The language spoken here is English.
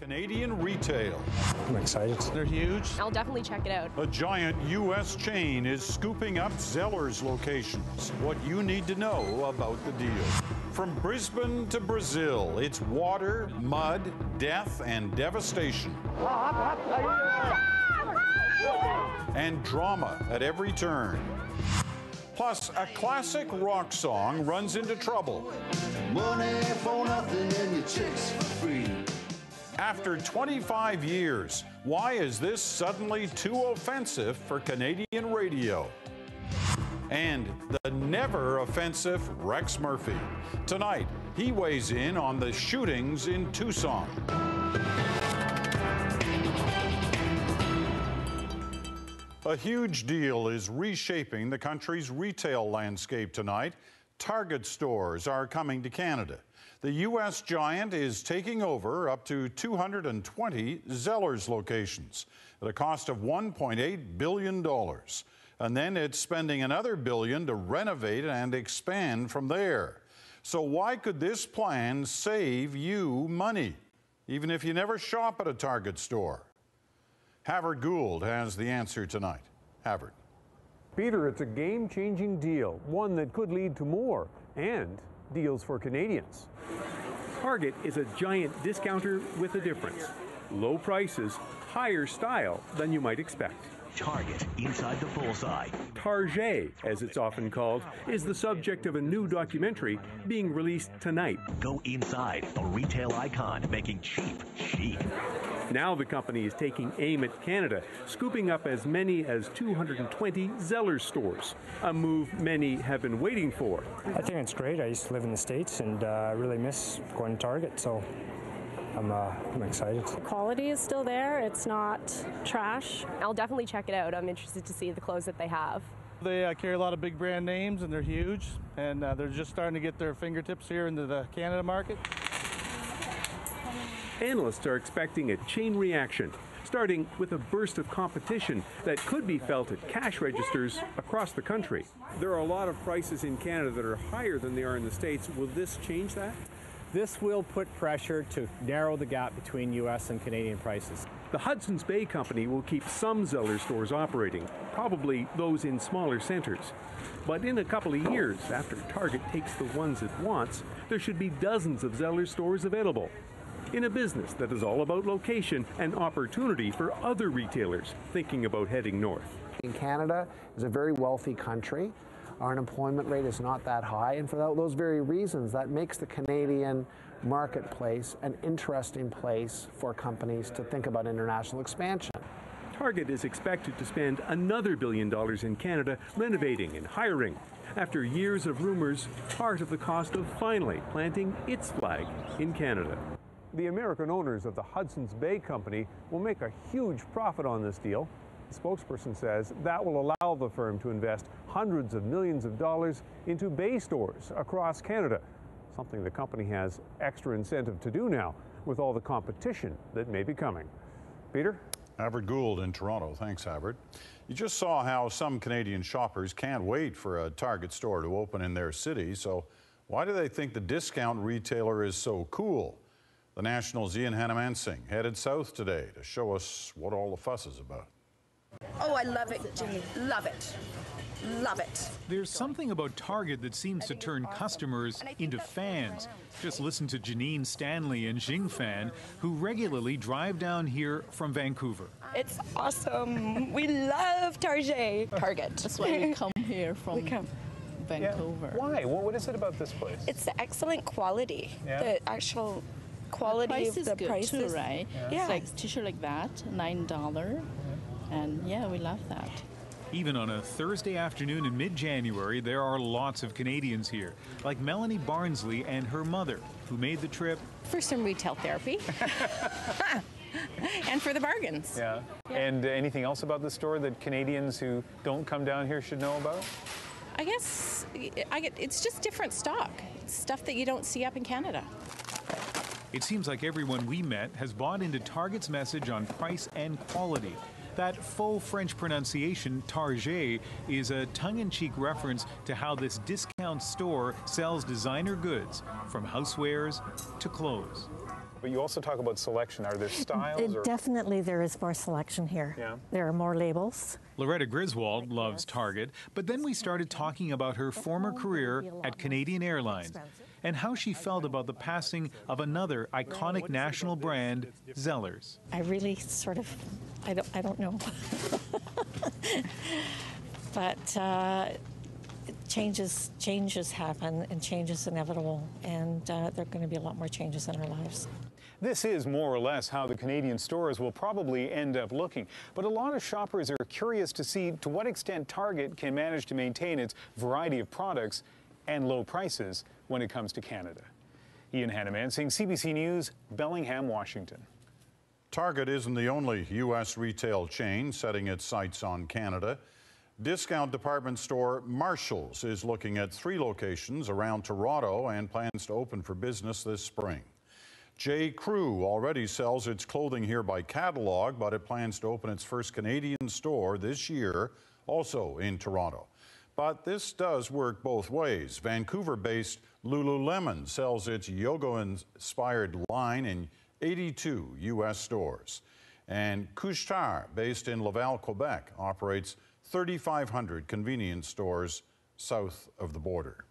Canadian retail. I'm excited. They're huge. I'll definitely check it out. A giant U.S. chain is scooping up Zellers locations. What you need to know about the deal. From Brisbane to Brazil, it's water, mud, death, and devastation. And drama at every turn. Plus, a classic rock song runs into trouble. Money for nothing and your chicks for free. After 25 years, why is this suddenly too offensive for Canadian radio? And the never offensive Rex Murphy. Tonight, he weighs in on the shootings in Tucson. A huge deal is reshaping the country's retail landscape tonight. Target stores are coming to Canada. The U.S. giant is taking over up to 220 Zellers locations at a cost of $1.8 billion. And then it's spending another billion to renovate and expand from there. So why could this plan save you money, even if you never shop at a Target store? Havard Gould has the answer tonight. Havard. Peter, it's a game-changing deal, one that could lead to more, and deals for Canadians. Target is a giant discounter with a difference. Low prices, higher style than you might expect. Target inside the bullseye. Target, as it's often called, is the subject of a new documentary being released tonight. Go inside a retail icon making cheap chic. Now the company is taking aim at Canada, scooping up as many as 220 Zellers stores, a move many have been waiting for. I think it's great. I used to live in the States and I really miss going to Target, so I'm excited. The quality is still there. It's not trash. I'll definitely check it out. I'm interested to see the clothes that they have. They carry a lot of big brand names and they're huge, and they're just starting to get their fingertips here into the Canada market. Analysts are expecting a chain reaction, starting with a burst of competition that could be felt at cash registers across the country. There are a lot of prices in Canada that are higher than they are in the States. Will this change that? This will put pressure to narrow the gap between U.S. and Canadian prices. The Hudson's Bay Company will keep some Zellers stores operating, probably those in smaller centers. But in a couple of years, after Target takes the ones it wants, there should be dozens of Zellers stores available. In a business that is all about location and opportunity for other retailers thinking about heading north. In Canada is a very wealthy country. Our unemployment rate is not that high, and for those very reasons, that makes the Canadian marketplace an interesting place for companies to think about international expansion. Target is expected to spend another $1 billion in Canada renovating and hiring, after years of rumors, part of the cost of finally planting its flag in Canada. The American owners of the Hudson's Bay Company will make a huge profit on this deal. The spokesperson says that will allow the firm to invest hundreds of millions of dollars into Bay stores across Canada, something the company has extra incentive to do now with all the competition that may be coming. Peter? Havard Gould in Toronto. Thanks, Havard. You just saw how some Canadian shoppers can't wait for a Target store to open in their city. So why do they think the discount retailer is so cool? The National's Ian Hannamansing headed south today to show us what all the fuss is about. Oh, I love it, Jimmy. Love it. Love it. There's something about Target that seems to turn customers into fans. Just listen to Janine Stanley and Jingfan, who regularly drive down here from Vancouver. It's awesome. We love Target. That's why we come here from Vancouver. Yeah. Why? What is it about this place? It's the excellent quality. Yeah. The actual quality of the prices. Too, right? Yeah. It's like t-shirt like that, $9. And yeah, we love that. Even on a Thursday afternoon in mid-January, there are lots of Canadians here, like Melanie Barnsley and her mother, who made the trip for some retail therapy and for the bargains. Yeah. And anything else about the store that Canadians who don't come down here should know about? I guess it's just different stock. It's stuff that you don't see up in Canada. It seems like everyone we met has bought into Target's message on price and quality. That faux French pronunciation, Target, is a tongue-in-cheek reference to how this discount store sells designer goods, from housewares to clothes. But you also talk about selection. Are there styles? Or? Definitely there is more selection here. Yeah. There are more labels. Loretta Griswold loves Target, but then we started talking about her former career at Canadian Airlines and how she felt about the passing of another iconic national brand, Zellers. I really sort of, I don't know. But changes happen, and change is inevitable, and there are going to be a lot more changes in our lives. This is more or less how the Canadian stores will probably end up looking. But a lot of shoppers are curious to see to what extent Target can manage to maintain its variety of products and low prices when it comes to Canada. Ian Hannamansing, CBC News, Bellingham, Washington. Target isn't the only U.S. retail chain setting its sights on Canada. Discount department store Marshalls is looking at 3 locations around Toronto and plans to open for business this spring. J. Crew already sells its clothing here by catalog, but it plans to open its first Canadian store this year, also in Toronto. But this does work both ways. Vancouver-based Lululemon sells its yoga-inspired line in 82 U.S. stores. And Couche-Tard, based in Laval, Quebec, operates 3,500 convenience stores south of the border.